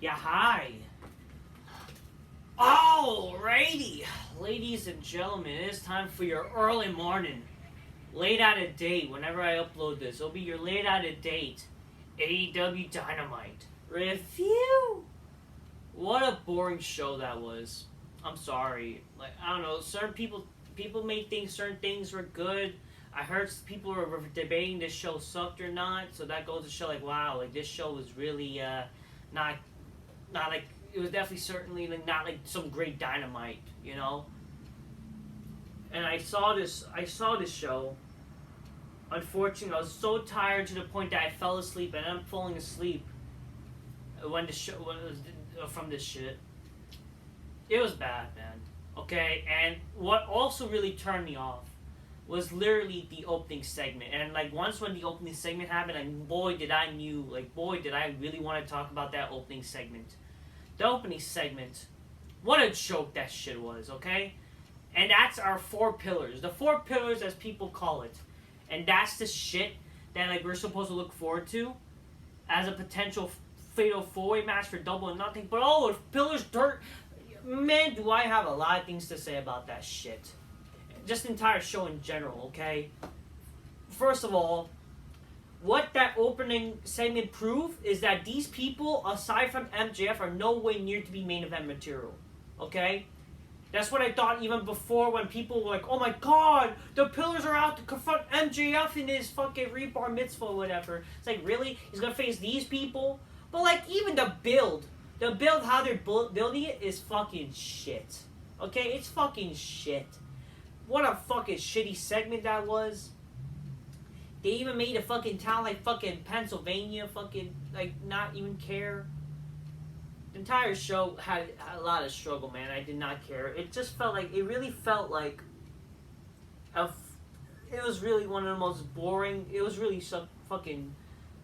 Yeah, hi. Alrighty, ladies and gentlemen, it is time for your early morning, late out of date. Whenever I upload this, it'll be your late out of date AEW Dynamite review. What a boring show that was. I'm sorry. Like, I don't know. Certain people may think certain things were good. I heard people were debating this show sucked or not. So that goes to show, like, wow, like this show was really not like, it was definitely certainly like not like some great Dynamite, you know. And I saw this show. Unfortunately, I was so tired to the point that I fell asleep, and I'm falling asleep when the show from this shit. It was bad, man. Okay, and what also really turned me off was literally the opening segment. And like once when the opening segment happened, like boy did I really want to talk about that opening segment. The opening segment, what a joke that shit was, okay? And that's our four pillars. The four pillars as people call it. And that's the shit that like we're supposed to look forward to as a potential fatal four-way match for Double or Nothing. But oh, pillars dirt. Man, do I have a lot of things to say about that shit. Just the entire show in general, okay? First of all, what that opening segment proved is that these people, aside from MJF, are no way near to be main event material. Okay? That's what I thought even before when people were like, oh my god, the pillars are out to confront MJF in his fucking rebar mitzvah or whatever. It's like, really? He's gonna face these people? But like, even the build, how they're building it is fucking shit. Okay? It's fucking shit. What a fucking shitty segment that was. They even made a fucking town like fucking Pennsylvania fucking, like, not even care. The entire show had a lot of struggle, man. I did not care. It just felt like, it really felt like, it was really one of the most boring, it was really some fucking,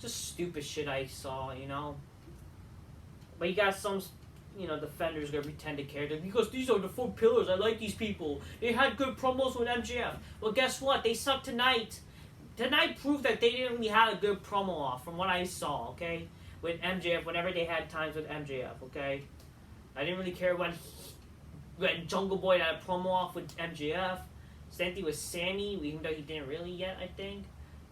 just stupid shit I saw, you know? But you got some, you know, defenders gonna pretend to care. Because these are the four pillars, I like these people. They had good promos with MJF. Well, guess what? They sucked tonight. Tonight proved that they didn't really have a good promo off from what I saw, okay? With MJF, whenever they had times with MJF, okay? I didn't really care when Jungle Boy had a promo off with MJF. Same thing with Sammy, even though he didn't really yet, I think.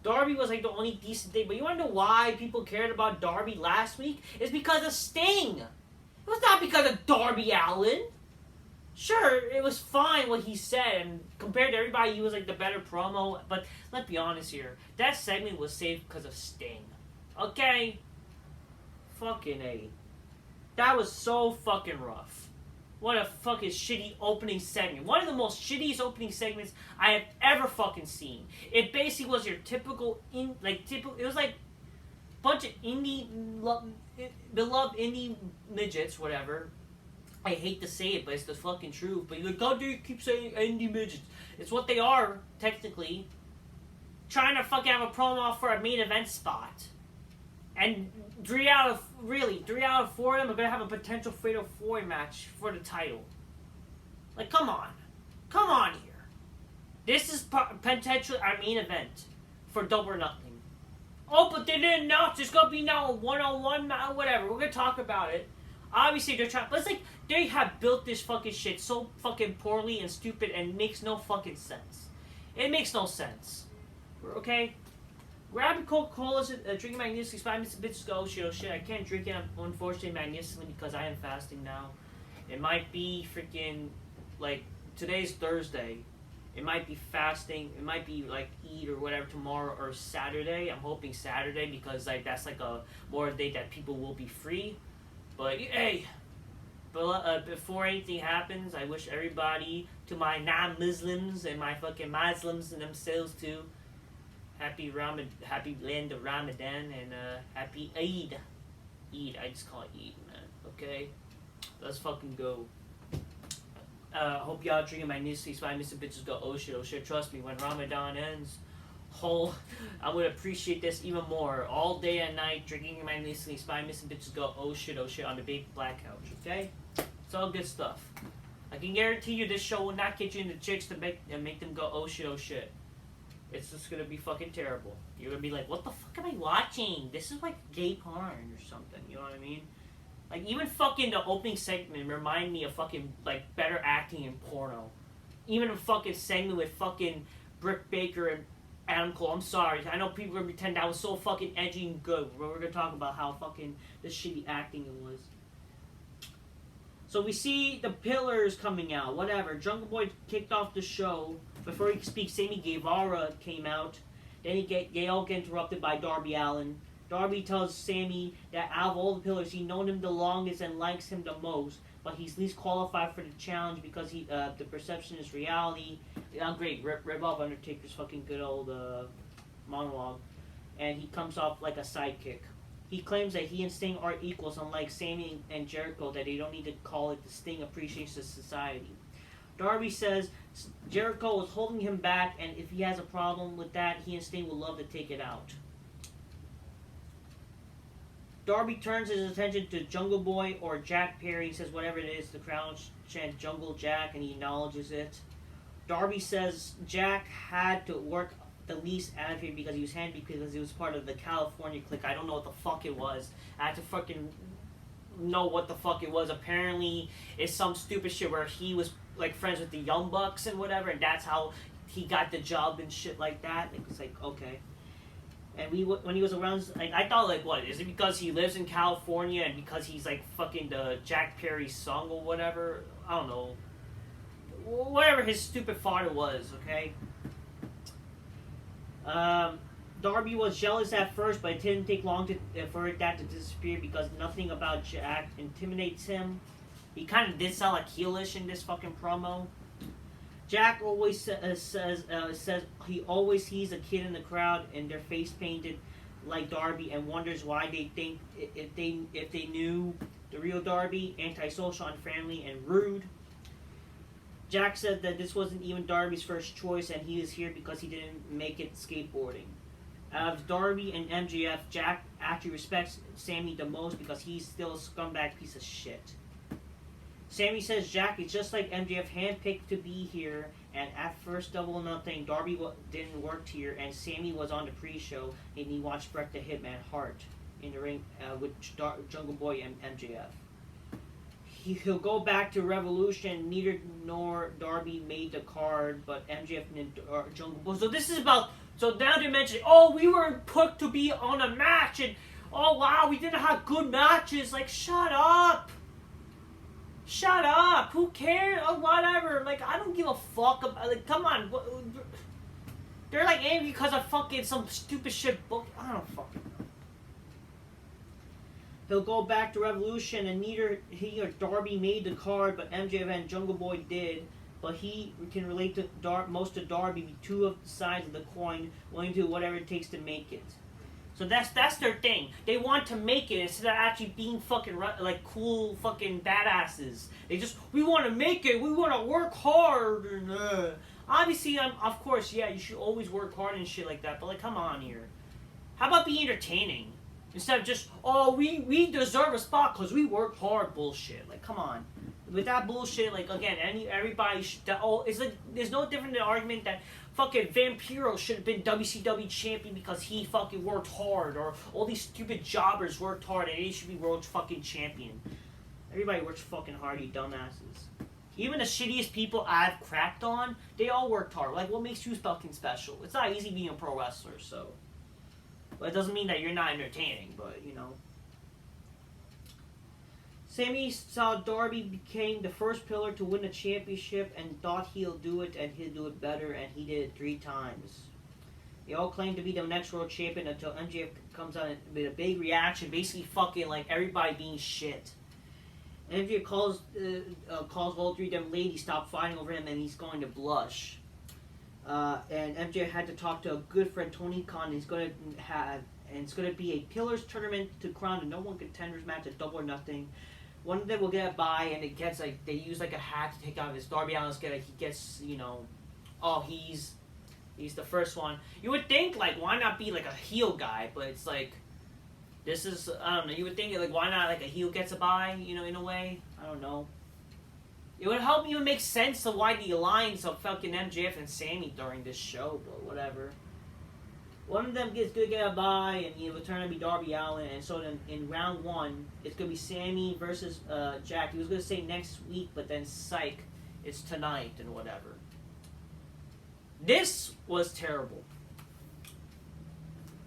Darby was like the only decent thing, but you wanna know why people cared about Darby last week? It's because of Sting. It was not because of Darby Allin. Sure, it was fine what he said, and compared to everybody, he was like the better promo, but let's be honest here. That segment was saved because of Sting. Okay? Fucking A. That was so fucking rough. What a fucking shitty opening segment. One of the most shittiest opening segments I have ever fucking seen. It basically was your typical, it was like a bunch of beloved indie midgets, whatever. I hate to say it, but it's the fucking truth. But you're like, God, you keep saying indie midgets. It's what they are, technically. Trying to fucking have a promo for a main event spot. And 3 out of 4 of them are going to have a potential fatal four-way match for the title. Like, come on. Come on here. This is potentially our main event for Double or Nothing. Oh, but they didn't announce it's going to be now a one-on-one match, whatever. We're going to talk about it. Obviously, they're trying, but it's like they have built this fucking shit so fucking poorly and stupid and makes no fucking sense. It makes no sense. Okay? Grabbing Coca-Cola, drinking magnificently, 5 minutes of bitches go, oh shit, I can't drink it, unfortunately, magnificently because I am fasting now. It might be freaking, like, today's Thursday. It might be fasting, it might be, like, Eid or whatever tomorrow or Saturday. I'm hoping Saturday because, like, that's, like, a more day that people will be free. But, hey, before anything happens, I wish everybody, to my non-Muslims and my fucking Muslims and themselves too, happy land of Ramadan and happy Eid. Eid, I just call it Eid, man, okay? Let's fucking go. Hope y'all drinking my Nisli, so I miss the bitches go, oh shit, trust me, when Ramadan ends, I would appreciate this even more. All day and night, drinking my Nisli, spy missing bitches go, oh shit, on the big black couch, okay? It's all good stuff. I can guarantee you this show will not get you into chicks to make them go, oh shit. It's just gonna be fucking terrible. You're gonna be like, what the fuck am I watching? This is like gay porn or something, you know what I mean? Like, even fucking the opening segment reminded me of fucking, like, better acting in porno. Even a fucking segment with fucking Britt Baker and Adam Cole. I'm sorry. I know people are going to pretend that was so fucking edgy and good, but we're going to talk about how fucking the shitty acting it was. So we see the pillars coming out, whatever. Jungle Boy kicked off the show. Before he could speak, Sammy Guevara came out. Then they all get interrupted by Darby Allin. Darby tells Sammy that out of all the pillars, he's known him the longest and likes him the most, but he's least qualified for the challenge because the perception is reality. Great, rip off Undertaker's fucking good old monologue, and he comes off like a sidekick. He claims that he and Sting are equals, unlike Sammy and Jericho, that they don't need to call it the Sting Appreciation Society. Darby says Jericho is holding him back, and if he has a problem with that, he and Sting would love to take it out. Darby turns his attention to Jungle Boy or Jack Perry. He says whatever it is, the crowd chants Jungle Jack, and he acknowledges it. Darby says Jack had to work the least out of here because he was handy because he was part of the California clique. I don't know what the fuck it was. I had to fucking know what the fuck it was. Apparently, it's some stupid shit where he was like friends with the Young Bucks and whatever, and that's how he got the job and shit like that. It was like, okay. And when he was around, like, I thought, like, what, is it because he lives in California and because he's, like, fucking the Jack Perry song or whatever? I don't know. Whatever his stupid father was, okay? Darby was jealous at first, but it didn't take long for that to disappear because nothing about Jack intimidates him. He kind of did sound like heelish in this fucking promo. Jack always says he always sees a kid in the crowd and their face painted like Darby and wonders why they think if they knew the real Darby, antisocial, unfriendly, and rude. Jack said that this wasn't even Darby's first choice and he is here because he didn't make it skateboarding. Out of Darby and MJF, Jack actually respects Sammy the most because he's still a scumbag piece of shit. Sammy says Jack is just like MJF, handpicked to be here, and at first Double or Nothing, Darby didn't work here, and Sammy was on the pre-show, and he watched Bret the Hitman Hart in the ring with Jungle Boy and MJF. He'll go back to Revolution. Neither nor Darby made the card, but MJF and Jungle Boy. So this is about. So now they mention, oh, we were put to be on a match, and oh wow, we didn't have good matches. Like, shut up. Shut up! Who cares? Oh, whatever. Like, I don't give a fuck about. Like, come on. They're like angry because of fucking some stupid shit book. I don't fucking know. He'll go back to Revolution, and neither he or Darby made the card, but MJF and Jungle Boy did. But he can relate to most of Darby, two of the sides of the coin, willing to do whatever it takes to make it. So that's their thing. They want to make it instead of actually being fucking like cool fucking badasses. We want to make it. We want to work hard. And obviously, of course, yeah, you should always work hard and shit like that. But like, come on here. How about being entertaining instead of just we deserve a spot because we work hard bullshit. Like, come on. With that bullshit, like again, everybody it's like there's no different than the argument that fucking Vampiro should have been WCW champion because he fucking worked hard, or all these stupid jobbers worked hard and he should be world fucking champion. Everybody works fucking hard, you dumbasses. Even the shittiest people I've crapped on, they all worked hard. Like, what makes you fucking special? It's not easy being a pro wrestler, so. But it doesn't mean that you're not entertaining, but you know. Sammy saw Darby became the first pillar to win the championship and thought he'll do it and he'll do it better, and he did it 3 times. They all claim to be the next world champion until MJF comes out with a big reaction, basically fucking like everybody being shit. MJF calls all 3 of them ladies stop fighting over him and he's going to blush. And MJF had to talk to a good friend, Tony Khan, and it's going to be a Pillars tournament to crown the number 1 contenders match at Double or Nothing. One of them will get by, and it gets like they use like a hat to take out his Darby Allin's get. Like, he gets, you know, oh he's the first one. You would think like why not be like a heel guy, but it's like this is I don't know. You would think like why not like a heel gets a bye, you know, in a way. I don't know. It would help you make sense of why the alliance of fucking MJF and Sammy during this show, but whatever. One of them is gonna get a bye, and it's gonna be Darby Allin, and so then in round 1, it's gonna be Sammy versus Jack. He was gonna say next week, but then psych, it's tonight and whatever. This was terrible.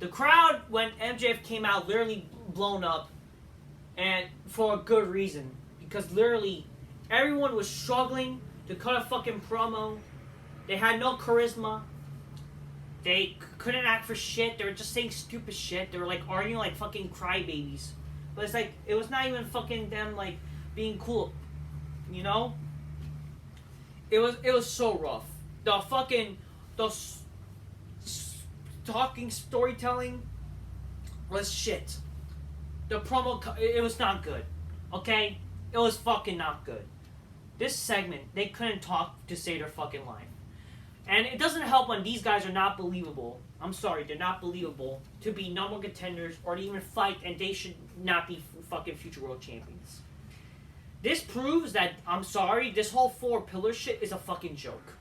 The crowd, when MJF came out, literally blown up, and for a good reason, because literally everyone was struggling to cut a fucking promo. They had no charisma. They couldn't act for shit. They were just saying stupid shit. They were like arguing like fucking crybabies. But it's like, it was not even fucking them like being cool. You know? It was so rough. Talking storytelling was shit. The promo, it was not good. Okay? It was fucking not good. This segment, they couldn't talk to save their fucking life. And it doesn't help when these guys are not believable. I'm sorry, they're not believable to be number one contenders or to even fight, and they should not be fucking future world champions. This proves that, I'm sorry, this whole 4 pillar shit is a fucking joke.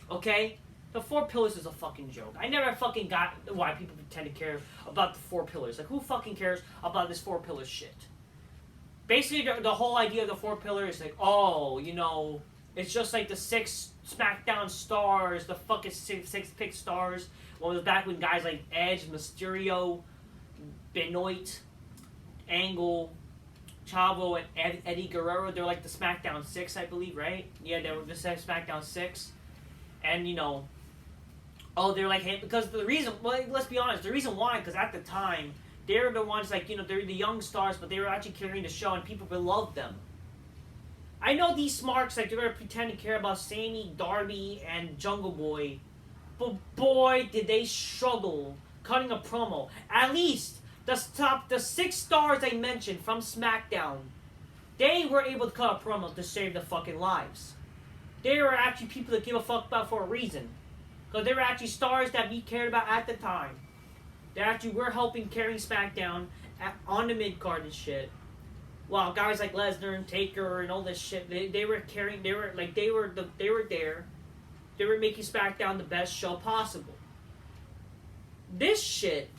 Okay? The 4 pillars is a fucking joke. I never fucking got why people pretend to care about the 4 pillars. Like, who fucking cares about this 4 pillars shit? Basically, the whole idea of the 4 pillars is like, oh, you know, it's just like the 6 SmackDown stars, the fucking 6 pick stars. Well, it was back when guys like Edge, Mysterio, Benoit, Angle, Chavo, and Eddie Guerrero, they're like the SmackDown 6, I believe, right? Yeah, they were the SmackDown 6. And, you know, oh, they're like, hey, because the reason, well, let's be honest, the reason why, because at the time, they were the ones, like, you know, they're the young stars, but they were actually carrying the show, and people loved them. I know these smarks, like, they're going to pretend to care about Sammy, Darby, and Jungle Boy, but boy, did they struggle cutting a promo. At least, the 6 stars I mentioned from SmackDown, they were able to cut a promo to save their fucking lives. They were actually people that give a fuck about for a reason. Because they were actually stars that we cared about at the time. They actually were helping carry SmackDown on the mid-card and shit. While guys like Lesnar and Taker and all this shit, they were carrying, they were there. They were making SmackDown the best show possible. This shit,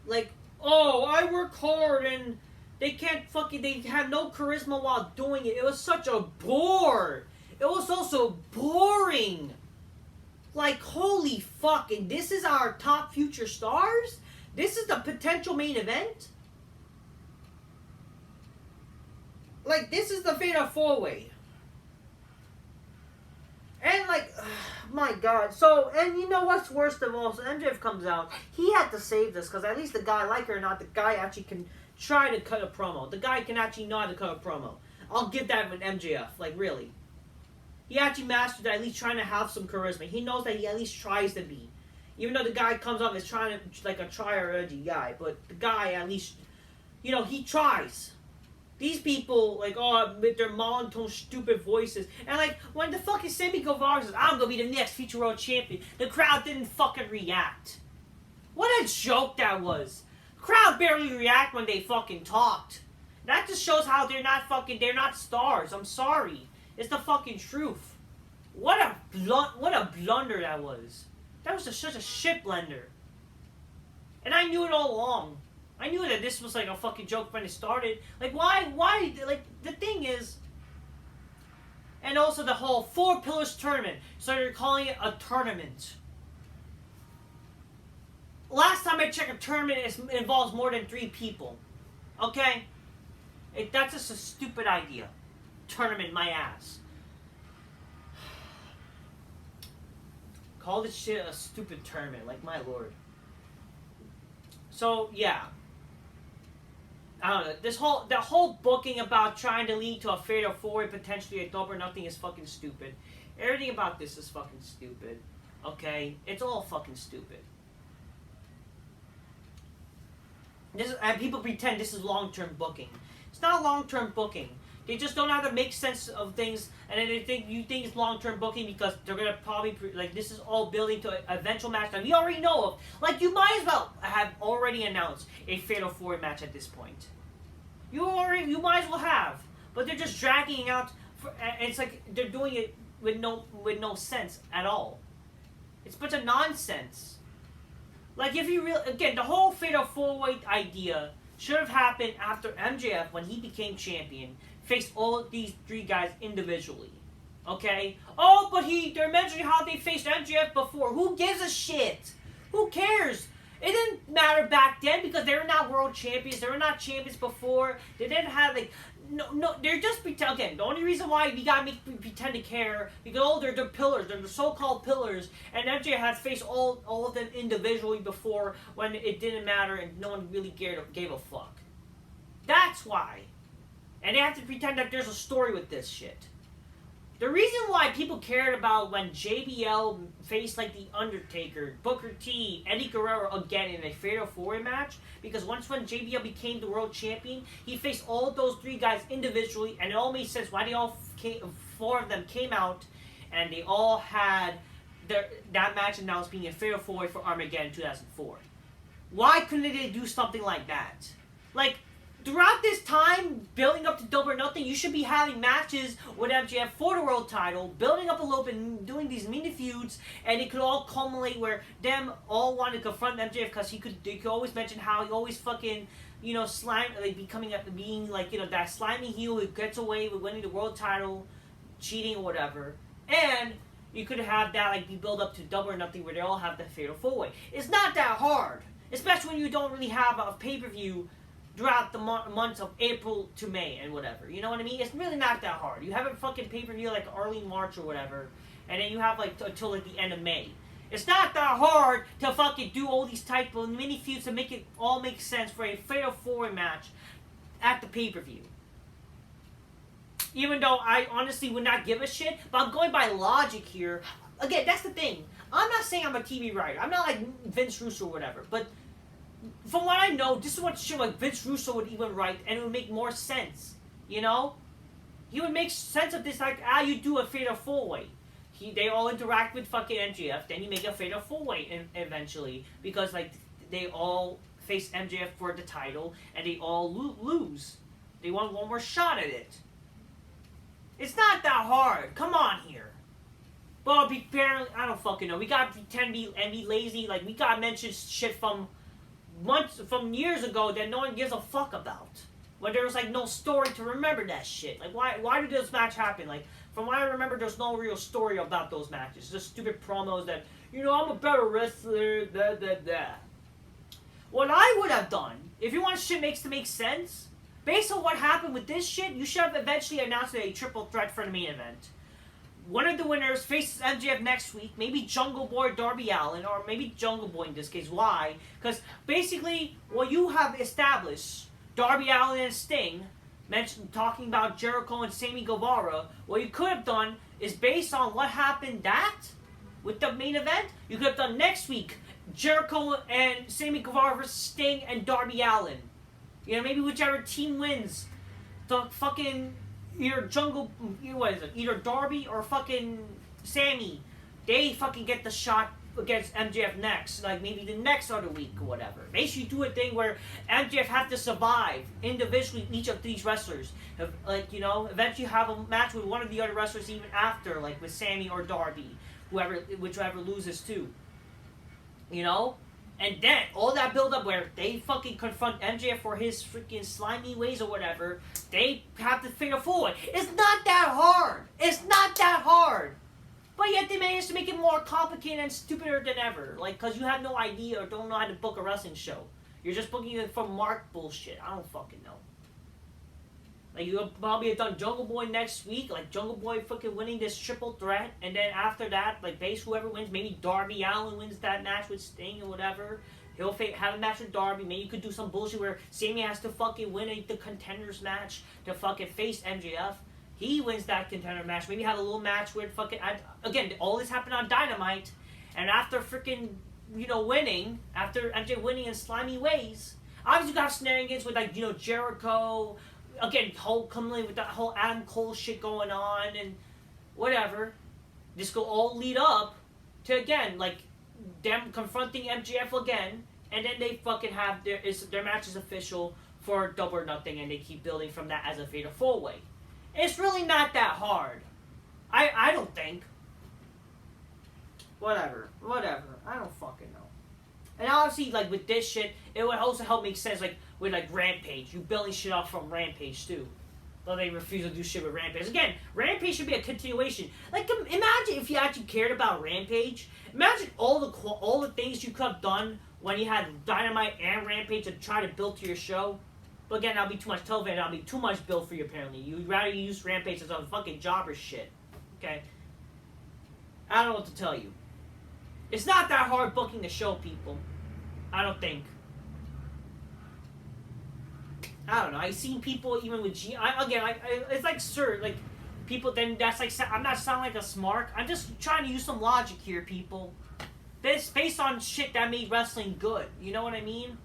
like, oh, I work hard and they had no charisma while doing it. It was such a bore. It was also boring. Like, holy fuck, and this is our top future stars? This is the potential main event? Like, this is the Fatal 4-Way. And, like, my God. So, and you know what's worse than all? So MJF comes out. He had to save this, because at least the guy, like it or not, the guy actually can try to cut a promo. The guy can actually know how to cut a promo. I'll give that with MJF. Like, really. He actually mastered at least trying to have some charisma. He knows that he at least tries to be. Even though the guy comes up as trying to, like a try-or-edgy guy. But the guy at least, you know, he tries. These people, like, oh, with their monotone, stupid voices. And, like, when the fucking Sammy Guevara says, I'm going to be the next future world champion, the crowd didn't fucking react. What a joke that was. The crowd barely react when they fucking talked. That just shows how they're not stars. I'm sorry. It's the fucking truth. What a blunder that was. That was such a shit blender. And I knew it all along. I knew that this was like a fucking joke when it started. Like, why, like, the thing is, and also the whole 4 Pillars tournament. So they're calling it a tournament. Last time I checked, a tournament involves more than 3 people. Okay? That's just a stupid idea. Tournament, my ass. Call this shit a stupid tournament, like, my lord. So, yeah. I don't know. The whole booking about trying to lead to a fatal 4-way, potentially a double or nothing, is fucking stupid. Everything about this is fucking stupid. Okay? It's all fucking stupid. And people pretend this is long-term booking. It's not long-term booking. They just don't know how to make sense of things, and then you think it's long-term booking because they're gonna probably like this is all building to an eventual match that we already know of. Like, you might as well have already announced a Fatal 4-Way match at this point. You might as well have, but they're just dragging it out. And it's like they're doing it with no sense at all. It's a bunch of nonsense. Like, if you really, again, the whole fatal 4-way idea should have happened after MJF, when he became champion, faced all these 3 guys individually. Okay? Oh, but they're mentioning how they faced MJF before. Who gives a shit? Who cares? It didn't matter back then because they were not world champions. They were not champions before. They didn't have, like, no, they're just pretend. Again, the only reason why we gotta pretend to care because they're pillars, they're the so-called pillars, and MJ had faced all of them individually before when it didn't matter and no one really gave a fuck. That's why, and they have to pretend that there's a story with this shit. The reason why people cared about when JBL faced like The Undertaker, Booker T, Eddie Guerrero again in a Fatal 4-way match, because when JBL became the world champion, he faced all those 3 guys individually, and it all made sense why 4 of them came out, and they all had that match announced being a Fatal 4-way for Armageddon 2004. Why couldn't they do something like that? Like, throughout this time, building up to Double or Nothing, you should be having matches with MJF for the world title, building up a little bit, and doing these mini feuds, and it could all culminate where them all want to confront MJF because they could always mention how he always fucking, slime, like being like, that slimy heel who gets away with winning the world title, cheating or whatever, and you could have that like be built up to Double or Nothing where they all have the Fatal 4-way. It's not that hard, especially when you don't really have a pay-per-view throughout the months of April to May and whatever. You know what I mean? It's really not that hard. You have a fucking pay-per-view like early March or whatever, and then you have like until like the end of May. It's not that hard to fucking do all these type of mini feuds to make it all make sense for a Fatal 4-way match at the pay-per-view. Even though I honestly would not give a shit, but I'm going by logic here. Again, that's the thing. I'm not saying I'm a TV writer. I'm not like Vince Russo or whatever, but from what I know, this is what shit like Vince Russo would even write, and it would make more sense. He would make sense of this like, you do a Fatal 4-way. They all interact with fucking MJF, then you make a Fatal 4-way eventually, because like they all face MJF for the title, and they all lose. They want one more shot at it. It's not that hard. Come on here. But apparently, I don't fucking know. We gotta pretend and be lazy. Like, we gotta mention shit from years ago that no one gives a fuck about. When there was like no story to remember that shit. Like, why did this match happen? Like, from what I remember, there's no real story about those matches. Just stupid promos that, I'm a better wrestler, What I would have done, if you want shit to make sense, based on what happened with this shit, you should have eventually announced a triple threat for the main event. One of the winners faces MJF next week, maybe Jungle Boy Darby Allin, or maybe Jungle Boy in this case. Why? Because basically, what you have established, Darby Allin and Sting, talking about Jericho and Sammy Guevara, what you could have done is based on what happened with the main event, you could have done next week, Jericho and Sammy Guevara versus Sting and Darby Allin. Maybe whichever team wins, the fucking either Darby or fucking Sammy, they fucking get the shot against MJF next, like maybe the next other week or whatever. Basically do a thing where MJF have to survive individually each of these wrestlers. Eventually have a match with one of the other wrestlers even after, like with Sammy or Darby, whichever loses too. And then, all that build-up where they fucking confront MJF for his freaking slimy ways or whatever, they have to figure forward. It's not that hard! It's not that hard! But yet they managed to make it more complicated and stupider than ever. Like, because you have no idea or don't know how to book a wrestling show. You're just booking it for mark bullshit. I don't fucking know. Like, you'll probably have done Jungle Boy next week, like Jungle Boy fucking winning this triple threat, and then after that, like, whoever wins, maybe Darby Allin wins that match with Sting or whatever. He'll have a match with Darby. Maybe you could do some bullshit where Sammy has to fucking win the contenders match to fucking face MJF. He wins that contender match. Maybe have a little match where fucking, again, all this happened on Dynamite, and after freaking, winning, after MJ winning in slimy ways, obviously you got shenanigans with, like, Jericho. Again, coming with that whole Adam Cole shit going on and whatever. This will all lead up to, again, like, them confronting MJF again, and then they fucking have their match is official for Double or Nothing, and they keep building from that as a Fatal 4-way. It's really not that hard. I don't think. Whatever. I don't fucking know. And obviously, like, with this shit, it would also help make sense, like, with, like, Rampage. You building shit off from Rampage, too. Though they refuse to do shit with Rampage. Again, Rampage should be a continuation. Like, imagine if you actually cared about Rampage. Imagine all the things you could have done when you had Dynamite and Rampage to try to build to your show. But again, that'll be too much television. That'll be too much build for you, apparently. You'd rather use Rampage as a fucking jobber shit. Okay? I don't know what to tell you. It's not that hard booking the show, people. I don't think. I don't know. I've seen people even with it's like, sir, like, people, then that's like, I'm not sounding like a smart. I'm just trying to use some logic here, people. This based on shit that made wrestling good. You know what I mean?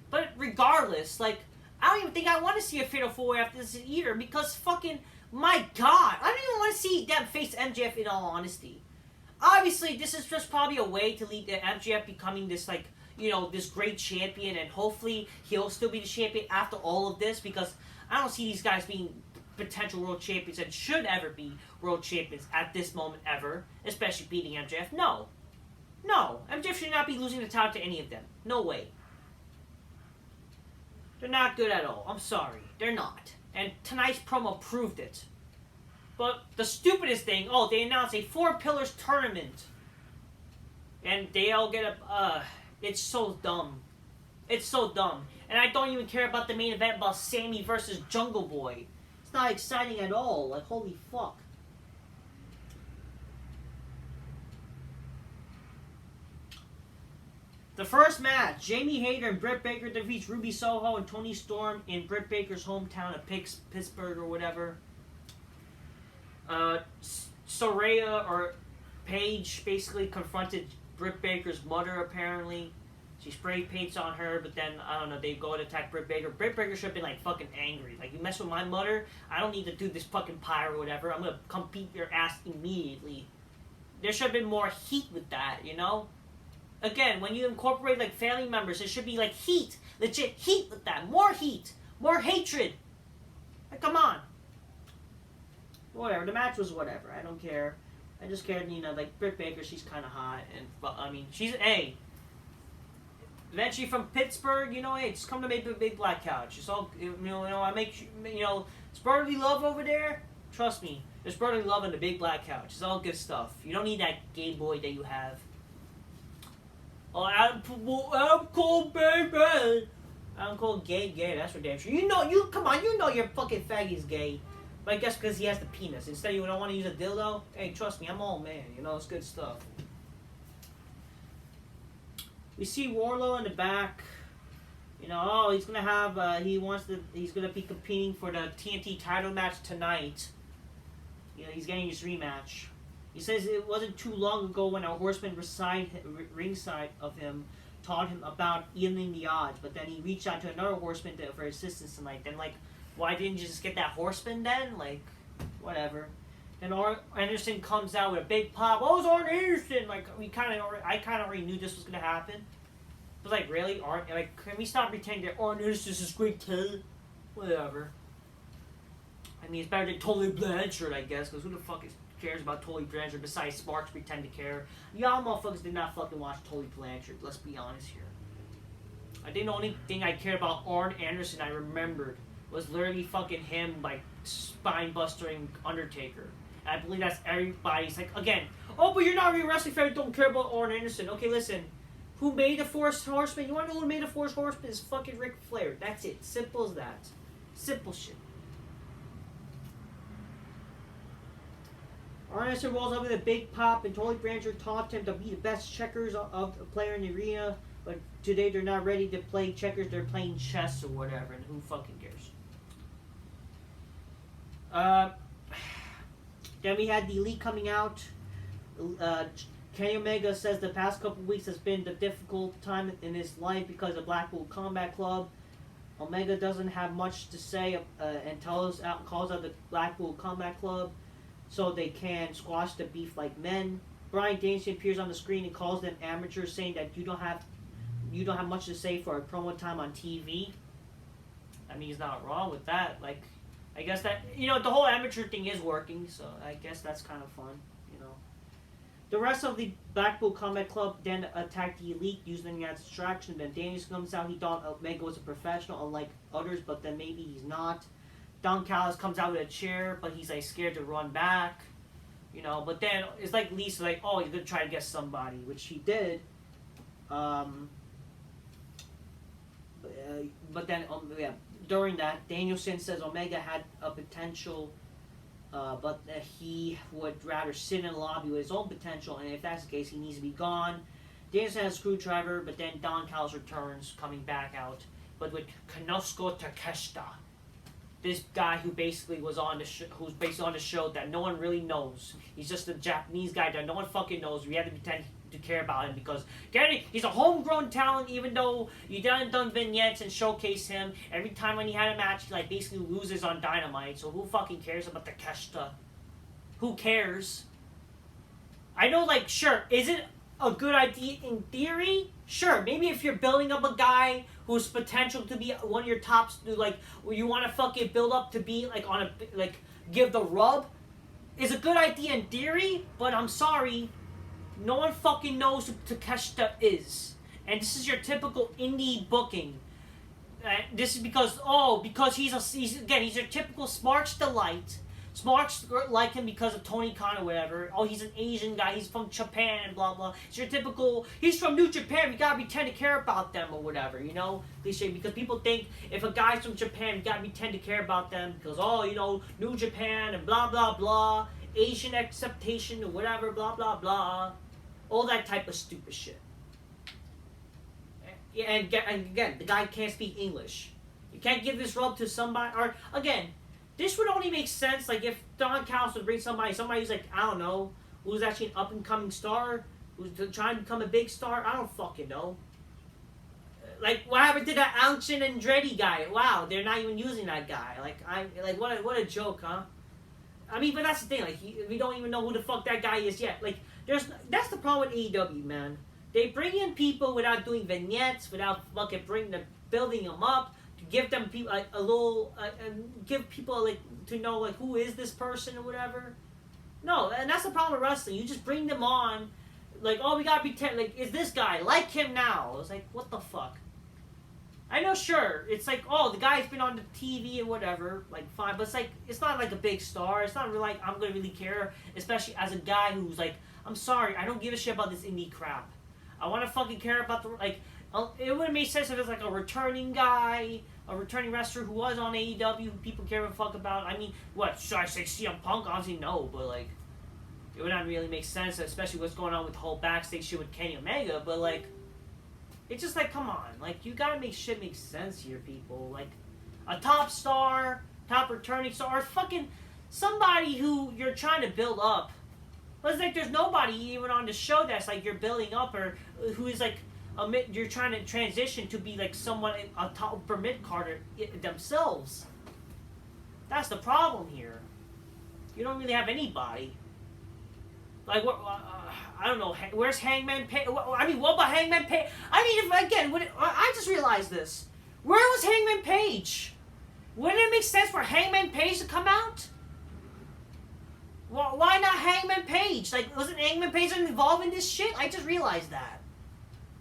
But regardless, like, I don't even think I want to see a Fatal 4-Way after this either, because fucking, my God, I don't even want to see them face MJF in all honesty. Obviously, this is just probably a way to lead to MJF becoming this, like, you know, this great champion, and hopefully he'll still be the champion after all of this, because I don't see these guys being potential world champions and should ever be world champions at this moment ever, especially beating MJF. No. MJF should not be losing the title to any of them. No way. They're not good at all. I'm sorry. They're not. And tonight's promo proved it. But the stupidest thing, they announced a 4 Pillars tournament. And they all get it's so dumb. It's so dumb. And I don't even care about the main event about Sammy versus Jungle Boy. It's not exciting at all. Like, holy fuck. The first match, Jamie Hayter and Britt Baker defeats Ruby Soho and Toni Storm in Britt Baker's hometown of Pittsburgh or whatever. Soraya or Paige basically confronted Britt Baker's mother, apparently. She spray paints on her, but then, I don't know, they go to attack Britt Baker. Britt Baker should have been, like, fucking angry. Like, you mess with my mother, I don't need to do this fucking pyre or whatever. I'm gonna come beat your ass immediately. There should have been more heat with that, you know? Again, when you incorporate, like, family members, there should be, like, heat. Legit heat with that. More heat. More hatred. Like, come on. Whatever. The match was whatever. I don't care. I just cared, you know, like, Britt Baker, she's kind of hot. And, I mean, she's, eventually from Pittsburgh, you know, just come to make a big black couch. It's all, you know, I make, you know, it's brotherly love over there. Trust me. There's brotherly love in the big black couch. It's all good stuff. You don't need that gay boy that you have. Oh, Adam Cole, baby. Adam Cole, gay, that's for damn sure. Come on, you know your fucking faggy's gay. But I guess because he has the penis. Instead, you don't want to use a dildo? Hey, trust me, I'm all man. You know, it's good stuff. We see Warlow in the back. You know, he's gonna have, he's gonna be competing for the TNT title match tonight. You know, he's getting his rematch. He says it wasn't too long ago when a horseman ringside of him taught him about evening the odds, but then he reached out to another horseman for assistance tonight. Then, like, why didn't you just get that horseman then? Like, whatever. Then Anderson comes out with a big pop. Oh, it's Arn Anderson! Like, I kind of already knew this was gonna happen. But, like, really, can we stop pretending that Arn Anderson is great too? Whatever. I mean, it's better than Tully Blanchard, I guess, because who the fuck cares about Tully Blanchard besides Sparks pretend to care? Y'all motherfuckers did not fucking watch Tully Blanchard, let's be honest here. I think the only thing I cared about Arn Anderson I remembered was literally fucking him, like, spine-bustering Undertaker. And I believe that's everybody's, like, again, oh, but you're not a wrestling fan, don't care about Arn Anderson. Okay, listen, who made the Force Horseman? You wanna know who made the Force Horseman? It's fucking Ric Flair. That's it. Simple as that. Simple shit. Arn Anderson rolls up with a big pop, and Tully Blanchard taught him to be the best checkers of a player in the arena, but today they're not ready to play checkers, they're playing chess or whatever, and who fucking cares? Then we had the Elite coming out. Kenny Omega says the past couple weeks has been the difficult time in his life because of Blackpool Combat Club. Omega doesn't have much to say and calls out the Blackpool Combat Club so they can squash the beef like men. Bryan Danielson appears on the screen and calls them amateurs, saying that you don't have much to say for a promo time on TV. I mean, he's not wrong with that. Like, I guess that, you know, the whole amateur thing is working, so I guess that's kind of fun, you know. The rest of the Blackpool Combat Club then attacked the Elite using that distraction. Then Daniels comes out. He thought Omega was a professional, unlike others, but then maybe he's not. Don Callis comes out with a chair, but he's like scared to run back. You know, but then it's like Lisa, like, oh, you're gonna try to get somebody, which he did. But then, yeah, during that, Danielson says Omega had a potential, but that he would rather sit in the lobby with his own potential, and if that's the case, he needs to be gone. Danielson has a screwdriver, but then Don Callis returns, coming back out, but with Konosuke Takeshita. This guy who basically was on the who's based on the show that no one really knows. He's just a Japanese guy that no one fucking knows. We have to pretend to care about him because he's a homegrown talent. Even though you done vignettes and showcase him every time when he had a match, he like basically loses on Dynamite. So who fucking cares about the Takeshita? Who cares? I know, like, sure, is it a good idea in theory? Sure, maybe if you're building up a guy who's potential to be one of your tops, like, where you want to fucking build up to be, like, on a, like, give the rub, is a good idea in theory, but I'm sorry, no one fucking knows who Takeshita is. And this is your typical indie booking. This is because he's your typical Smarks Delight. Smarks like him because of Tony Khan or whatever. Oh, he's an Asian guy. He's from Japan and blah blah. It's your typical. He's from New Japan. We gotta pretend to care about them or whatever. You know, cliche. Because people think if a guy's from Japan, we gotta pretend to care about them because New Japan and blah blah blah, Asian acceptation or whatever, blah blah blah, all that type of stupid shit. And again, the guy can't speak English. You can't give this rub to somebody. Or again. This would only make sense, like, if Don Callis would bring somebody who's, like, I don't know, who's actually an up-and-coming star, who's trying to become a big star. I don't fucking know. Like, what happened to that Anchin Andretti guy? Wow, they're not even using that guy. Like, what a joke, huh? I mean, but that's the thing. Like, we don't even know who the fuck that guy is yet. Like, that's the problem with AEW, man. They bring in people without doing vignettes, without fucking building them up. To give them people like a little, give people like to know like who is this person or whatever. No, and that's the problem with wrestling. You just bring them on, like, oh, we gotta pretend like is this guy like him now? It's like, what the fuck? I know, sure, it's like, oh, the guy's been on the TV and whatever, like, fine, but it's not like a big star. It's not really like I'm gonna really care, especially as a guy who's like, I'm sorry, I don't give a shit about this indie crap. I want to fucking care about the like. It would have made sense if it was like a returning guy, a returning wrestler who was on AEW, who people care a fuck about. I mean, what, should I say CM Punk? Honestly, no, but like, it would not really make sense, especially what's going on with the whole backstage shit with Kenny Omega, but like, it's just like, come on, like, you gotta make shit make sense here, people. Like, a top star, top returning star, or fucking somebody who you're trying to build up. But it's like, there's nobody even on the show that's like you're building up, or who is like, you're trying to transition to be like someone a top or mid-carder themselves. That's the problem here. You don't really have anybody. Like, what? I don't know. Where's Hangman Page? I mean, what about Hangman Page? I mean, I just realized this. Where was Hangman Page? Wouldn't it make sense for Hangman Page to come out? Well, why not Hangman Page? Like, wasn't Hangman Page involved in this shit? I just realized that.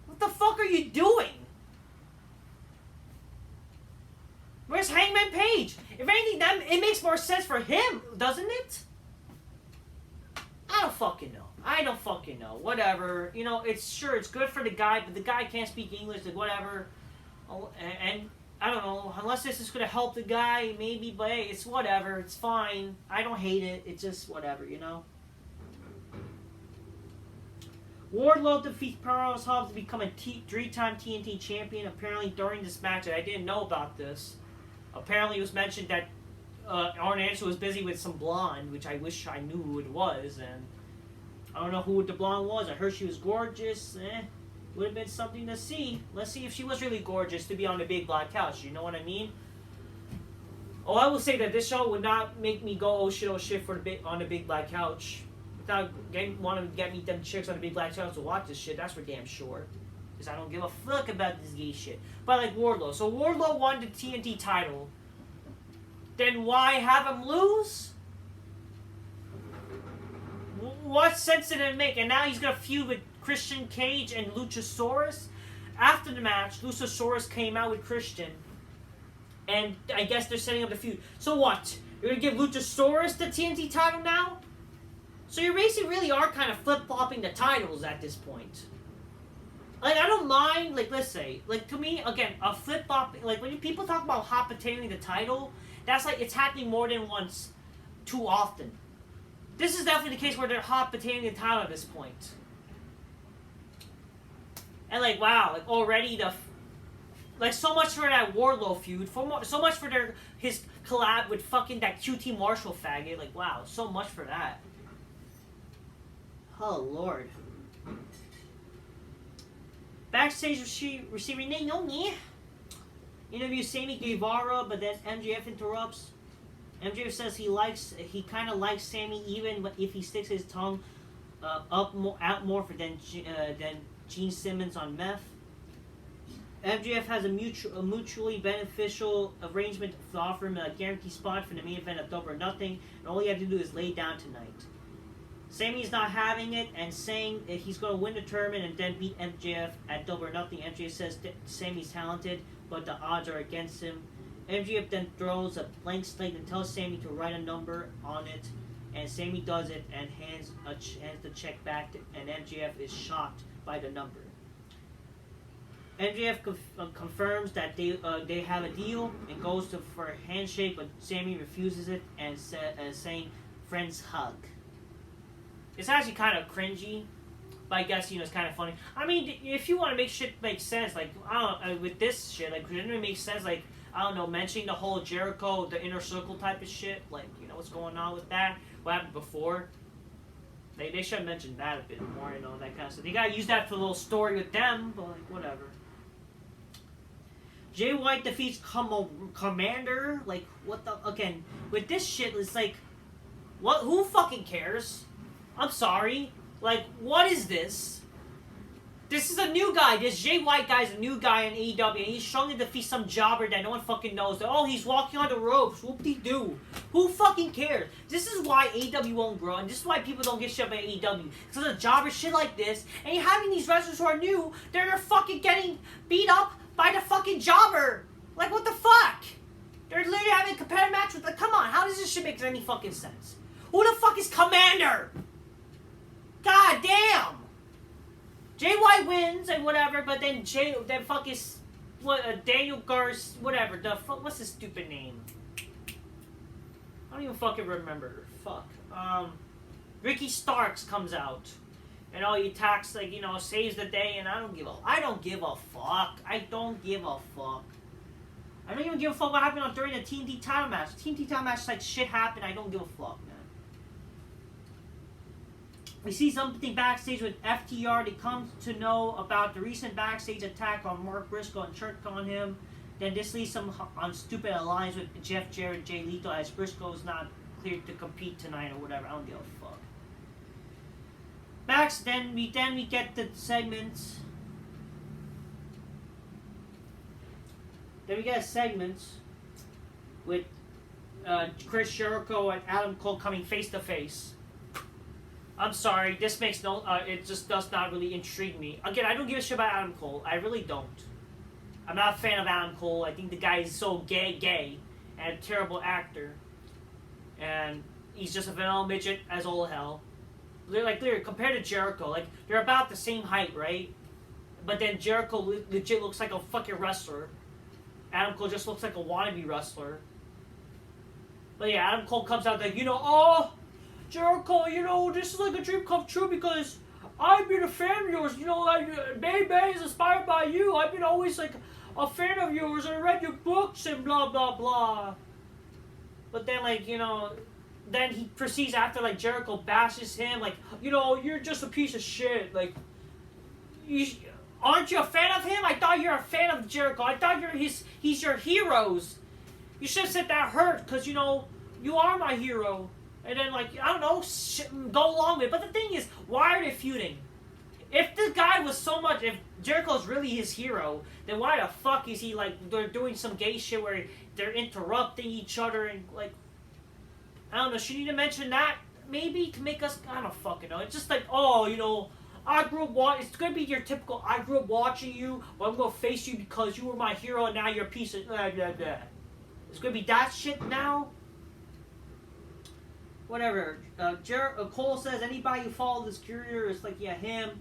What the fuck are you doing? Where's Hangman Page? If anything, it makes more sense for him, doesn't it? I don't fucking know. Whatever. You know, it's good for the guy, but the guy can't speak English, like, whatever. And I don't know, unless this is going to help the guy, maybe, but hey, it's whatever. It's fine. I don't hate it. It's just whatever, you know? Wardlow defeats Powerhouse Hobbs to become a three-time TNT champion. Apparently, during this match, and I didn't know about this. Apparently, it was mentioned that Arn Anderson was busy with some blonde, which I wish I knew who it was. And I don't know who the blonde was. I heard she was gorgeous. Would have been something to see. Let's see if she was really gorgeous to be on the big black couch. You know what I mean? Oh, I will say that this show would not make me go oh shit on the big black couch. Without wanting to get me them chicks on the big black couch to watch this shit, that's for damn sure. Because I don't give a fuck about this gay shit. But like Wardlow. So Wardlow won the TNT title. Then why have him lose? what sense did it make? And now he's gonna feud with Christian Cage and Luchasaurus. After the match, Luchasaurus came out with Christian, and I guess they're setting up the feud. So what? You're gonna give Luchasaurus the TNT title now? So you basically really are kind of flip-flopping the titles at this point. Like, I don't mind, like, let's say, like, to me, again, a flip-flop, like, when people talk about hot potatoing the title, that's like, it's happening more than once, too often. This is definitely the case where they're hot potatoing the title at this point. And, like, wow, like, already like, so much for that Warlow feud, so much for his collab with fucking that QT Marshall faggot, like, wow, so much for that. Oh, Lord. Backstage receiving Naomi interviews Sammy Guevara, but then MJF interrupts. MJF says he kind of likes Sammy even if he sticks his tongue out more than Gene Simmons on meth. MJF has a mutually beneficial arrangement to offer him a guaranteed spot for the main event of Double or Nothing, and all he had to do is lay down tonight. Sammy's not having it and saying that he's going to win the tournament and then beat MJF at Double or Nothing. MJF says that Sammy's talented, but the odds are against him. MJF then throws a blank slate and tells Sammy to write a number on it, and Sammy does it and hands the check back, and MJF is shocked by the number. MJF confirms that they have a deal and goes for a handshake, but Sammy refuses it and saying, "Friends hug." It's actually kind of cringy, but I guess, it's kind of funny. I mean, if you want to make shit make sense, like, I don't with this shit, like, didn't it make sense, like, I don't know, mentioning the whole Jericho, the inner circle type of shit, like, what's going on with that, what happened before? They should have mentioned that a bit more, that kind of stuff. They gotta use that for a little story with them, but, like, whatever. Jay White defeats Commander, like, what the, again, with this shit, it's like, who fucking cares? I'm sorry. Like, what is this? This is a new guy. This Jay White guy is a new guy in AEW, and he's trying to defeat some jobber that no one fucking knows. That, he's walking on the ropes. Whoop-de-doo. Who fucking cares? This is why AEW won't grow, and this is why people don't give shit about AEW. Because of jobber shit like this, and you're having these wrestlers who are new, they're fucking getting beat up by the fucking jobber. Like, what the fuck? They're literally having a competitive match with, like, come on, how does this shit make any fucking sense? Who the fuck is Commander? God damn! Jay White wins and whatever, but then fuck is Daniel Garce, whatever. What's his stupid name? I don't even fucking remember. Fuck. Ricky Starks comes out, and he attacks, like, saves the day, and I don't give a fuck. I don't give a fuck. I don't even give a fuck what happened during the TNT title match. TNT title match, like, shit happened. I don't give a fuck, man. We see something backstage with FTR. They come to know about the recent backstage attack on Mark Briscoe and Church on him. Then this leads them on stupid alliance with Jeff Jarrett, Jay Lethal, as Briscoe is not cleared to compete tonight or whatever. I don't give a fuck. Then we get the segments. Then we get a segment with Chris Jericho and Adam Cole coming face to face. I'm sorry, this makes no, it just does not really intrigue me. Again, I don't give a shit about Adam Cole. I really don't. I'm not a fan of Adam Cole. I think the guy is so gay, and a terrible actor. And he's just a vanilla midget as all hell. Literally, compared to Jericho, like, they're about the same height, right? But then Jericho legit looks like a fucking wrestler. Adam Cole just looks like a wannabe wrestler. But yeah, Adam Cole comes out like, Jericho, this is like a dream come true because I've been a fan of yours. Like, Bay is inspired by you. I've been always, like, a fan of yours. I read your books and blah, blah, blah. But then, like, then he proceeds after, like, Jericho bashes him. Like, you're just a piece of shit. Like, aren't you a fan of him? I thought you're a fan of Jericho. I thought he's your heroes. You should have said that hurt because, you are my hero. And then, like, I don't know, go along with it. But the thing is, why are they feuding? If the guy was so much, if Jericho's really his hero, then why the fuck is he, like, they're doing some gay shit where they're interrupting each other and, like, I don't know, should you mention that? maybe to make us, I don't fucking know. It's just like, oh, you know, I grew up it's gonna be your typical, I grew up watching you, but I'm gonna face you because you were my hero and now you're a piece of, blah, blah, blah. It's gonna be that shit now? Whatever. Cole says anybody who followed this career is like, yeah, him.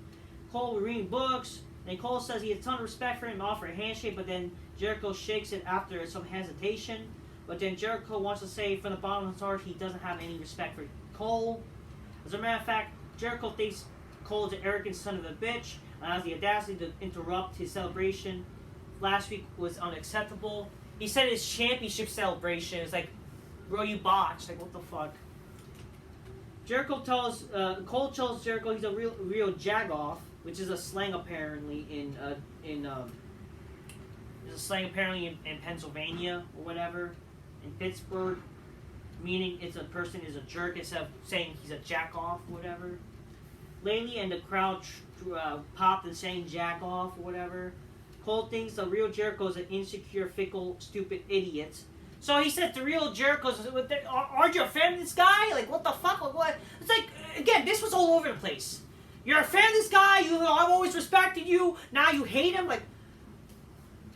Cole was reading books. And Cole says he had a ton of respect for him and offered a handshake, but then Jericho shakes it after some hesitation. But then Jericho wants to say from the bottom of his heart he doesn't have any respect for Cole. As a matter of fact, Jericho thinks Cole is an arrogant son of a bitch and has the audacity to interrupt his celebration. Last week was unacceptable. He said his championship celebration is like, bro, you botched. Like, what the fuck? Cole tells Jericho he's a real jagoff, which is a slang apparently in Pennsylvania or whatever, in Pittsburgh, meaning it's a person is a jerk instead of saying he's a jack off or whatever. Lately, and the crowd popped and saying jack off or whatever. Cole thinks the real Jericho is an insecure, fickle, stupid idiot. So he said the real Jericho's, aren't you a fan of this guy? Like, what the fuck? Like, what? It's like, again, this was all over the place. You're a fan of this guy, I've always respected you, now you hate him? Like,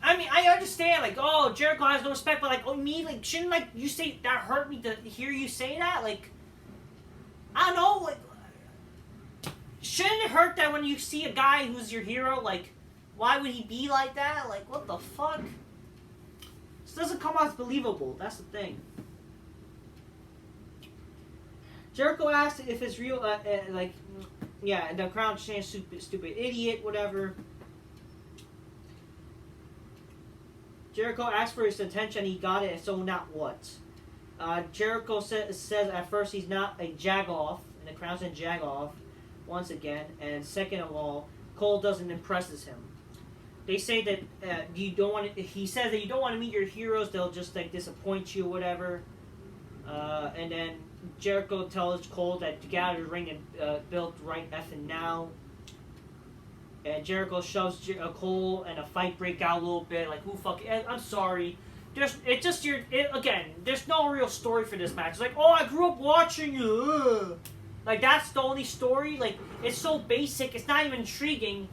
I mean, I understand, like, oh, Jericho has no respect, but, like, oh, me, like, shouldn't, like, you say, that hurt me to hear you say that? Like, I don't know, like, shouldn't it hurt that when you see a guy who's your hero, like, why would he be like that? Like, what the fuck? This doesn't come out as believable. That's the thing. Jericho asked if it's real, like, yeah, and the crowd chants stupid idiot, whatever. Jericho asked for his attention, he got it, so not what? Jericho says at first he's not a jagoff, and the crowd said jagoff, once again, and second of all, Cole doesn't impress him. They say that you don't want to. He says that you don't want to meet your heroes; they'll just like disappoint you, or whatever. And then Jericho tells Cole that to get out of the ring and build right effing now. And Jericho shoves Cole, and a fight break out a little bit. Like, who fuck? I'm sorry. Again. There's no real story for this match. It's like, oh, I grew up watching you. Ugh. Like, that's the only story. Like, it's so basic. It's not even intriguing.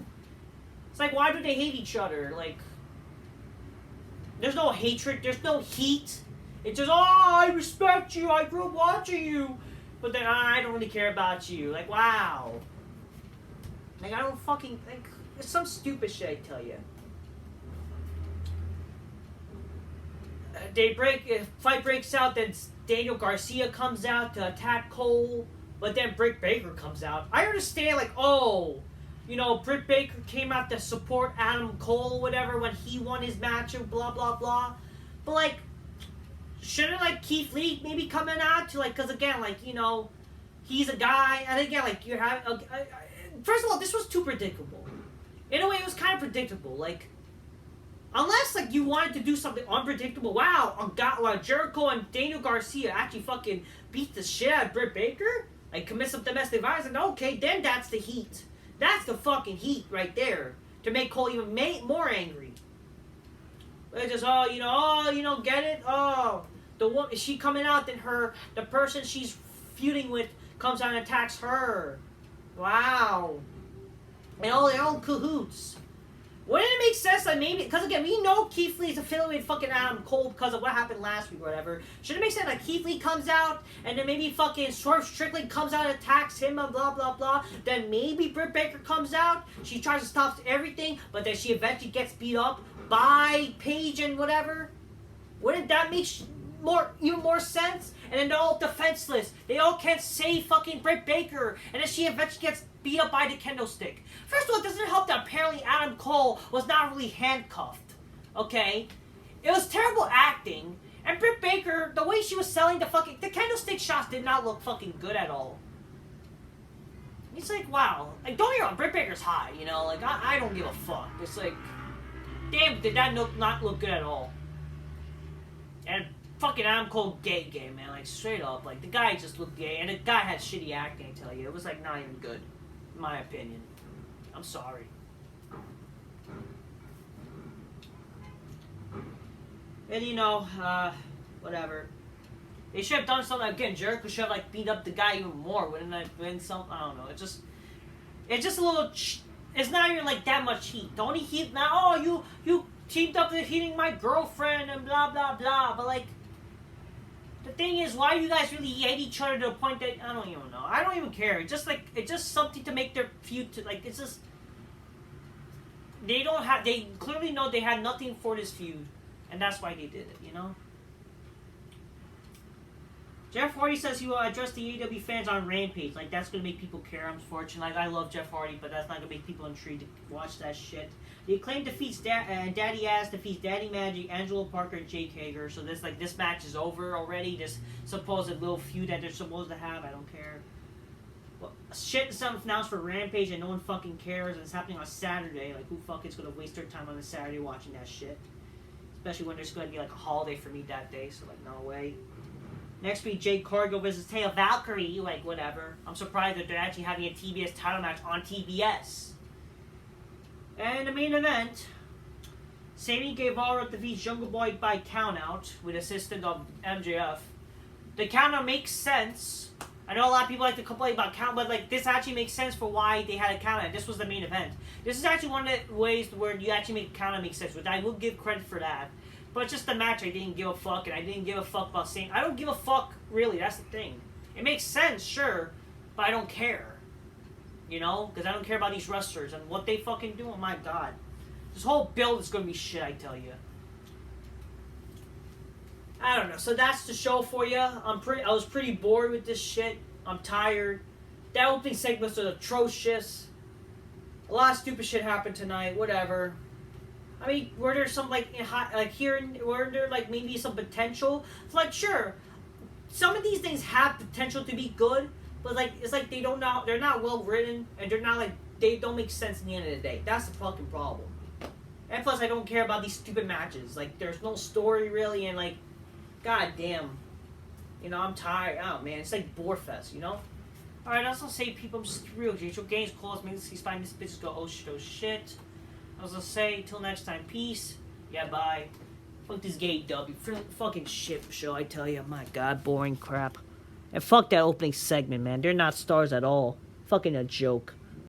It's like, why do they hate each other? Like, there's no hatred. There's no heat. It's just, oh, I respect you. I grew up watching you. But then, I don't really care about you. Like, wow. Like, I don't fucking think. It's some stupid shit, I tell you. Fight breaks out, then Daniel Garcia comes out to attack Cole. But then Britt Baker comes out. I understand, like, oh, you know, Britt Baker came out to support Adam Cole or whatever when he won his match and blah, blah, blah. But, like, shouldn't, like, Keith Lee maybe coming out to, like, because, again, like, you know, he's a guy. And, again, like, you're having, first of all, this was too predictable. In a way, it was kind of predictable. Like, unless, like, you wanted to do something unpredictable. Wow, Jericho and Daniel Garcia actually fucking beat the shit out of Britt Baker? Like, commit some domestic violence? And okay, then that's the heat. That's the fucking heat right there. To make Cole even more angry. But it's just, get it? Oh, the woman, she coming out, then the person she's feuding with comes out and attacks her. Wow. And all their own cahoots. Wouldn't it make sense that maybe, because again, we know Keith Lee is affiliated with fucking Adam Cole because of what happened last week or whatever. Shouldn't it make sense that Keith Lee comes out and then maybe fucking Swerve Strickland comes out and attacks him and blah, blah, blah. Then maybe Britt Baker comes out, she tries to stop everything, but then she eventually gets beat up by Paige and whatever. Wouldn't that make even more sense? And then they're all defenseless. They all can't save fucking Britt Baker. And then she eventually gets beat up by the kendo stick. First of all, it doesn't help that apparently Adam Cole was not really handcuffed. Okay? It was terrible acting. And Britt Baker, the way she was selling the kendo stick shots did not look fucking good at all. It's like, wow. Like, don't get me wrong, Britt Baker's high, you know? Like, I don't give a fuck. It's like, damn, did that not look good at all. And fucking Adam Cole gay, man. Like, straight up. Like, the guy just looked gay. And the guy had shitty acting, I tell you. It was, like, not even good. In my opinion. I'm sorry. And, whatever. They should have done something again. Jericho should have like beat up the guy even more. Wouldn't that win some? I don't know. It's just a little. It's not even like that much heat. The only heat now. Oh, you teamed up with hitting my girlfriend and blah blah blah. But like, the thing is, why do you guys really hate each other to a point that I don't even know. I don't even care. It's just something to make their feud. It's just. They clearly know they had nothing for this feud, and that's why they did it. You know. Jeff Hardy says he will address the AEW fans on Rampage. Like, that's going to make people care, unfortunately. Like, I love Jeff Hardy, but that's not going to make people intrigued to watch that shit. The Acclaim defeats Daddy Ass, defeats Daddy Magic, Angelo Parker, and Jake Hager. So this match is over already. This supposed little feud that they're supposed to have, I don't care. Well, shit is announced for Rampage and no one fucking cares. And it's happening on Saturday. Like, who fucking is going to waste their time on a Saturday watching that shit? Especially when there's going to be like a holiday for me that day. So, like, no way. Next week, Jade Cargill visits Taya Valkyrie, like, whatever. I'm surprised that they're actually having a TBS title match on TBS. And the main event, Sammy Guevara defeats Jungle Boy by countout with assistance of MJF. The countout makes sense. I know a lot of people like to complain about count, but like this actually makes sense for why they had a countout. This was the main event. This is actually one of the ways where you actually make a countout make sense, which I will give credit for that. But it's just the match I didn't give a fuck, and I didn't give a fuck about saying. I don't give a fuck, really, that's the thing. It makes sense, sure, but I don't care. You know? Because I don't care about these wrestlers and what they fucking do, oh my god. This whole build is going to be shit, I tell you. I don't know, so that's the show for you. I was pretty bored with this shit. I'm tired. That opening segment was atrocious. A lot of stupid shit happened tonight, whatever. I mean, were there some, were there, maybe some potential? It's like, sure, some of these things have potential to be good, but, it's like they're not well written, and they don't make sense in the end of the day. That's the fucking problem. And plus, I don't care about these stupid matches. Like, there's no story, really, and, god damn. You know, I'm tired. Oh, man, it's like Borefest, you know? Alright, I also say, people, I'm just real. Jericho games close, maybe these fine this bitches go, oh shit. I was gonna say, till next time, peace. Yeah, bye. Fuck this gay W. Fucking shit show, I tell you. My god, boring crap. And fuck that opening segment, man. They're not stars at all. Fucking a joke.